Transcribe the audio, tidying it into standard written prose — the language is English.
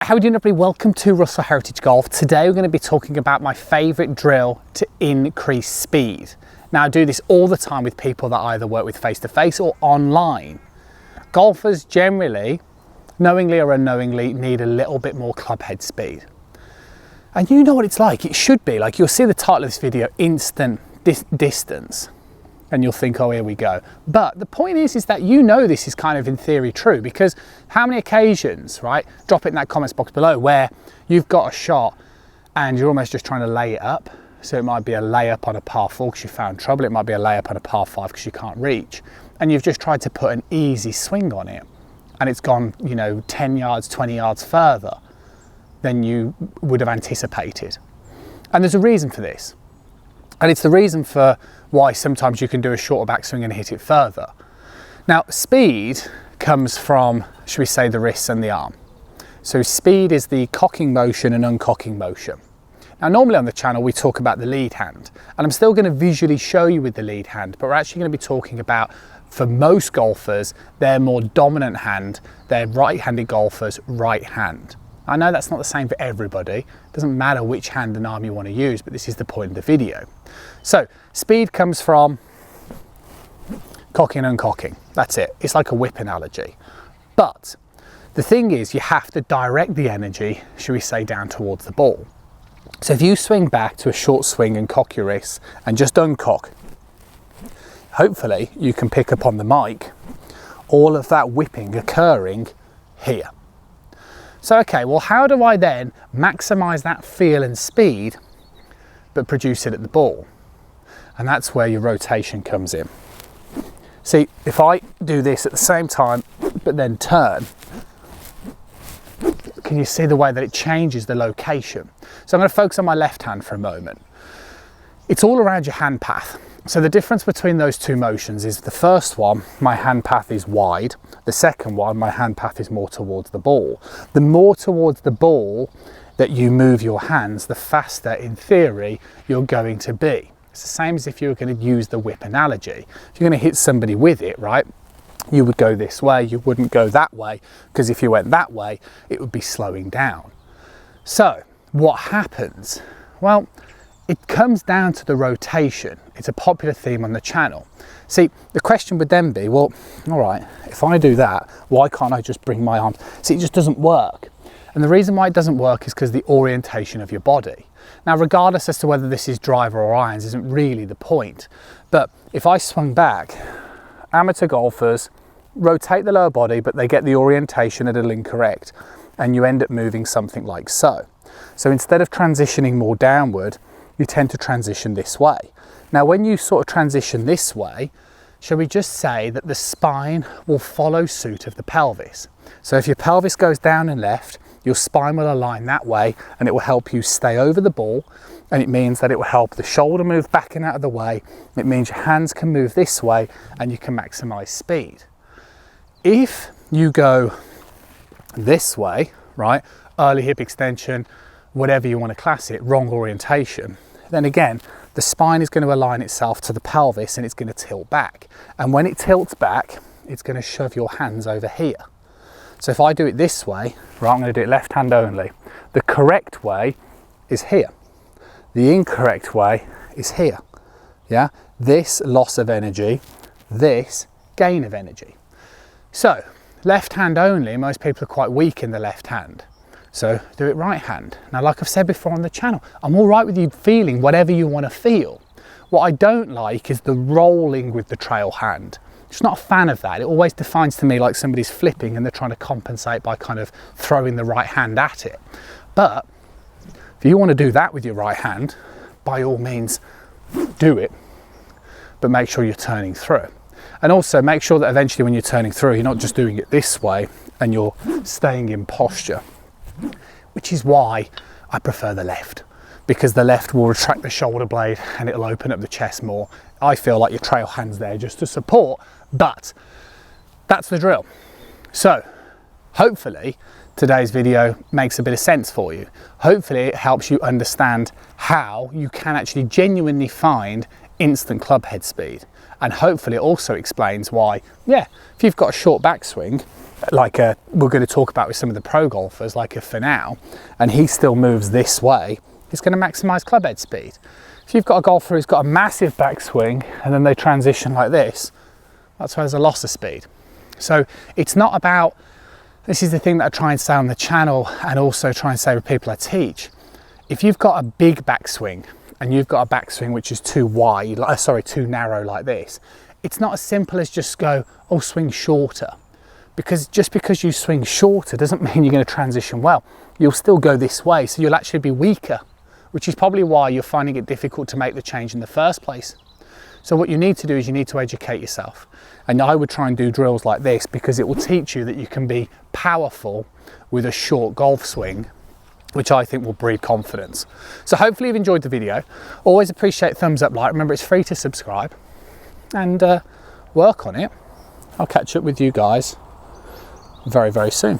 how are you doing, everybody? Welcome to Russell Heritage Golf. Today we're going to be talking about my favourite drill to increase speed. Now, I do this all the time with people that I either work with face-to-face or online. Golfers generally, knowingly or unknowingly, need a little bit more club head speed. And you know what it's like. It should be like, you'll see the title of this video, instant distance. And you'll think, oh, here we go. But the point is that you know this is kind of in theory true, because how many occasions, right? Drop it in that comments box below where you've got a shot and you're almost just trying to lay it up. So it might be a layup on a par 4 because you found trouble. It might be a layup on a par 5 because you can't reach. And you've just tried to put an easy swing on it. And it's gone, you know, 10 yards, 20 yards further than you would have anticipated. And there's a reason for this. And it's the reason for why sometimes you can do a shorter backswing and hit it further. Now, speed comes from, should we say, the wrists and the arm. So speed is the cocking motion and uncocking motion. Now, normally on the channel, we talk about the lead hand, and I'm still going to visually show you with the lead hand, but we're actually going to be talking about, for most golfers, their more dominant hand, their right-handed golfers' right hand. I know that's not the same for everybody. It doesn't matter which hand and arm you want to use, but this is the point of the video. So speed comes from cocking and uncocking. That's it. It's like a whip analogy. But the thing is, you have to direct the energy, should we say, down towards the ball. So if you swing back to a short swing and cock your wrists and just uncock, hopefully you can pick up on the mic all of that whipping occurring here. So, okay, well, how do I then maximize that feel and speed, but produce it at the ball? And that's where your rotation comes in. See, if I do this at the same time, but then turn, can you see the way that it changes the location? So I'm going to focus on my left hand for a moment. It's all around your hand path. So the difference between those two motions is the first one, my hand path is wide. The second one, my hand path is more towards the ball. The more towards the ball that you move your hands, the faster, in theory, you're going to be. It's the same as if you were going to use the whip analogy. If you're going to hit somebody with it, right, you would go this way, you wouldn't go that way, because if you went that way, it would be slowing down. So what happens? Well, it comes down to the rotation. It's a popular theme on the channel. See, the question would then be, well, all right, if I do that, why can't I just bring my arms? See, it just doesn't work. And the reason why it doesn't work is because the orientation of your body. Now, regardless as to whether this is driver or irons isn't really the point. But if I swung back, amateur golfers rotate the lower body, but they get the orientation a little incorrect. And you end up moving something like so. So instead of transitioning more downward, you tend to transition this way. Now, when you sort of transition this way, shall we just say that the spine will follow suit of the pelvis. So if your pelvis goes down and left, your spine will align that way, and it will help you stay over the ball, and it means that it will help the shoulder move back and out of the way. It means your hands can move this way and you can maximize speed. If you go this way, right, early hip extension, whatever you want to class it, wrong orientation, then again, the spine is going to align itself to the pelvis and it's going to tilt back. And when it tilts back, it's going to shove your hands over here. So if I do it this way, right, I'm going to do it left hand only. The correct way is here. The incorrect way is here. Yeah, this loss of energy, this gain of energy. So left hand only, most people are quite weak in the left hand. So do it right hand. Now, like I've said before on the channel, I'm all right with you feeling whatever you want to feel. What I don't like is the rolling with the trail hand. Just not a fan of that. It always defines to me like somebody's flipping and they're trying to compensate by kind of throwing the right hand at it. But if you want to do that with your right hand, by all means do it, but make sure you're turning through. And also make sure that eventually when you're turning through, you're not just doing it this way and you're staying in posture. Which is why I prefer the left, because the left will retract the shoulder blade and it'll open up the chest more. I feel like your trail hand's there just to support, but that's the drill. So hopefully today's video makes a bit of sense for you. Hopefully it helps you understand how you can actually genuinely find instant club head speed. And hopefully it also explains why, yeah, if you've got a short backswing, like we're going to talk about with some of the pro golfers, like a Finau, and he still moves this way, he's going to maximise club head speed. If you've got a golfer who's got a massive backswing and then they transition like this, that's where there's a loss of speed. So it's not about, this is the thing that I try and say on the channel and also try and say with people I teach. If you've got a big backswing and you've got a backswing which is too wide, too narrow like this, it's not as simple as just go, oh, swing shorter. Because just because you swing shorter doesn't mean you're going to transition well. You'll still go this way, so you'll actually be weaker, which is probably why you're finding it difficult to make the change in the first place. So what you need to do is you need to educate yourself. And I would try and do drills like this because it will teach you that you can be powerful with a short golf swing, which I think will breed confidence. So hopefully you've enjoyed the video. Always appreciate thumbs up, like. Remember, it's free to subscribe, and work on it. I'll catch up with you guys very, very soon.